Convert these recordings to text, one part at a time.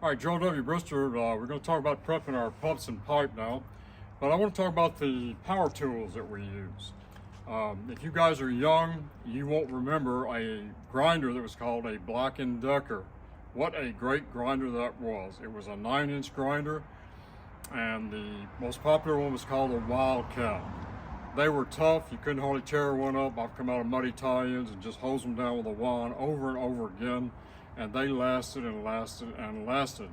All right, Joe W. Brister, we're going to talk about prepping our pups and pipe now, but I want to talk about the power tools that we use. If you guys are young, you won't remember a grinder that was called a Black & Decker. What a great grinder that was. It was a 9-inch grinder, and the most popular one was called a Wildcat. They were tough. You couldn't hardly tear one up. I've come out of muddy tie-ins and just hose them down with a wand over and over again, and they lasted and lasted and lasted.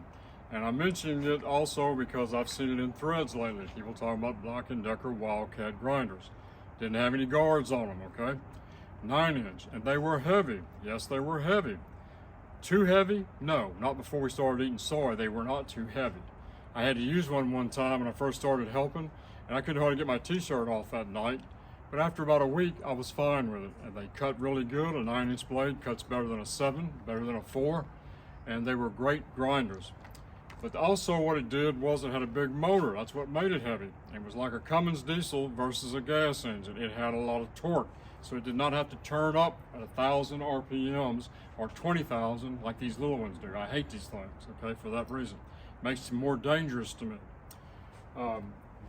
And I'm mentioning it also because I've seen it in threads lately. People talking about Black & Decker Wildcat grinders. Didn't have any guards on them, okay? 9-inch, and they were heavy. Yes, they were heavy. Too heavy? No, not before we started eating soy. They were not too heavy. I had to use one time when I first started helping, and I couldn't hardly get my t-shirt off that night. But after about a week, I was fine with it. And they cut really good. A 9-inch blade cuts better than a 7, better than a 4, and they were great grinders. But also what it did was it had a big motor. That's what made it heavy. It was like a Cummins diesel versus a gas engine. It had a lot of torque, so it did not have to turn up at 1,000 RPMs or 20,000 like these little ones do. I hate these things, okay, for that reason. Makes them more dangerous to me.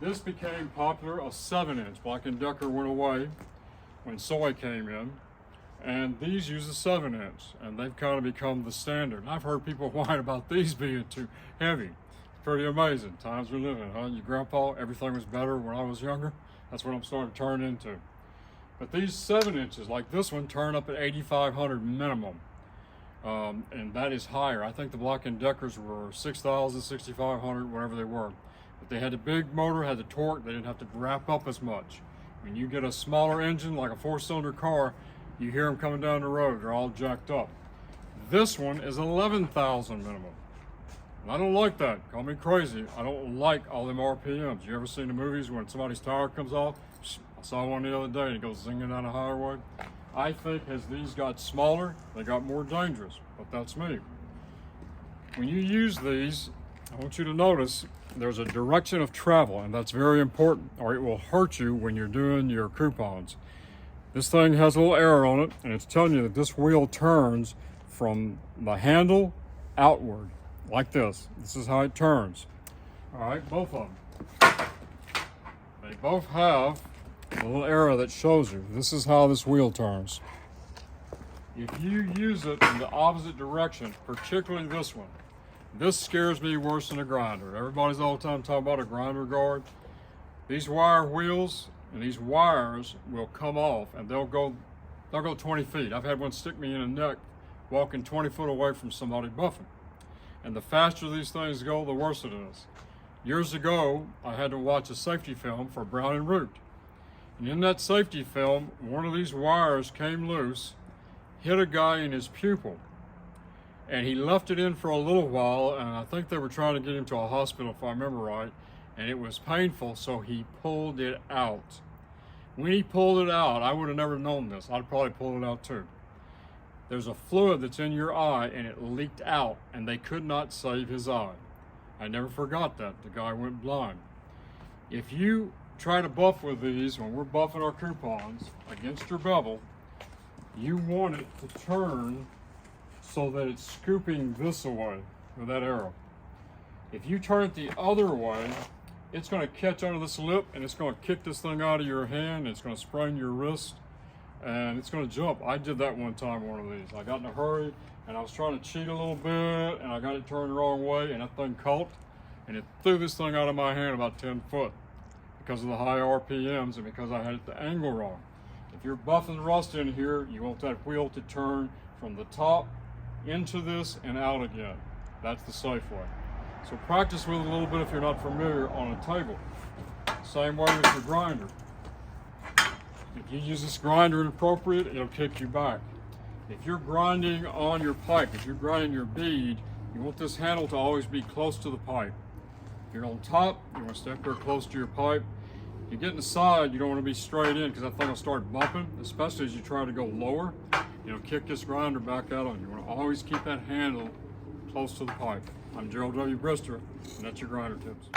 This became popular, a 7-inch. Black & Decker went away when soy came in, and these use a 7-inch, and they've kind of become the standard. I've heard people whine about these being too heavy. It's pretty amazing. Times we live in, huh? Your grandpa, everything was better when I was younger. That's what I'm starting to turn into. But these 7-inches, like this one, turn up at 8,500 minimum. And that is higher. I think the Black & Deckers were 6,000, 6,500, whatever they were. But they had the big motor, had the torque, they didn't have to wrap up as much. When you get a smaller engine, like a 4-cylinder car, you hear them coming down the road, they're all jacked up. This one is 11,000 minimum. And I don't like that, call me crazy. I don't like all them RPMs. You ever seen the movies when somebody's tire comes off? I saw one the other day and it goes zinging down the highway. I think as these got smaller, they got more dangerous, but that's me. When you use these, I want you to notice there's a direction of travel, and that's very important, or it will hurt you when you're doing your coupons. This thing has a little arrow on it, and it's telling you that this wheel turns from the handle outward, like this. This is how it turns. All right, both of them. They both have a little arrow that shows you this is how this wheel turns. If you use it in the opposite direction, particularly this one, this scares me worse than a grinder. Everybody's all the time talking about a grinder guard. These wire wheels and these wires will come off, and they'll go 20 feet. I've had one stick me in the neck walking 20 foot away from somebody buffing. And the faster these things go, the worse it is. Years ago, I had to watch a safety film for Brown and Root. And in that safety film, one of these wires came loose, hit a guy in his pupil. And he left it in for a little while, and I think they were trying to get him to a hospital, if I remember right, and it was painful, so he pulled it out. When he pulled it out, I would have never known this. I'd probably pull it out too. There's a fluid that's in your eye, and it leaked out, and they could not save his eye. I never forgot that. The guy went blind. If you try to buff with these, when we're buffing our coupons against your bevel, you want it to turn so that it's scooping this away with that arrow. If you turn it the other way, it's going to catch under this lip and it's going to kick this thing out of your hand. It's going to sprain your wrist and it's going to jump. I did that one time, one of these. I got in a hurry and I was trying to cheat a little bit and I got it turned the wrong way and that thing caught and it threw this thing out of my hand about 10 foot because of the high RPMs and because I had it the angle wrong. If you're buffing rust in here, you want that wheel to turn from the top into this and out again. That's the safe way. So practice with it a little bit if you're not familiar on a table. Same way with your grinder. If you use this grinder inappropriate, it'll kick you back. If you're grinding on your pipe, if you're grinding your bead, you want this handle to always be close to the pipe. If you're on top, you want to step there close to your pipe. If you get in the side, you don't want to be straight in because that thing will start bumping, especially as you try to go lower. It'll kick this grinder back out on you. You want to always keep that handle close to the pipe. I'm Gerald W. Brister, and that's your grinder tips.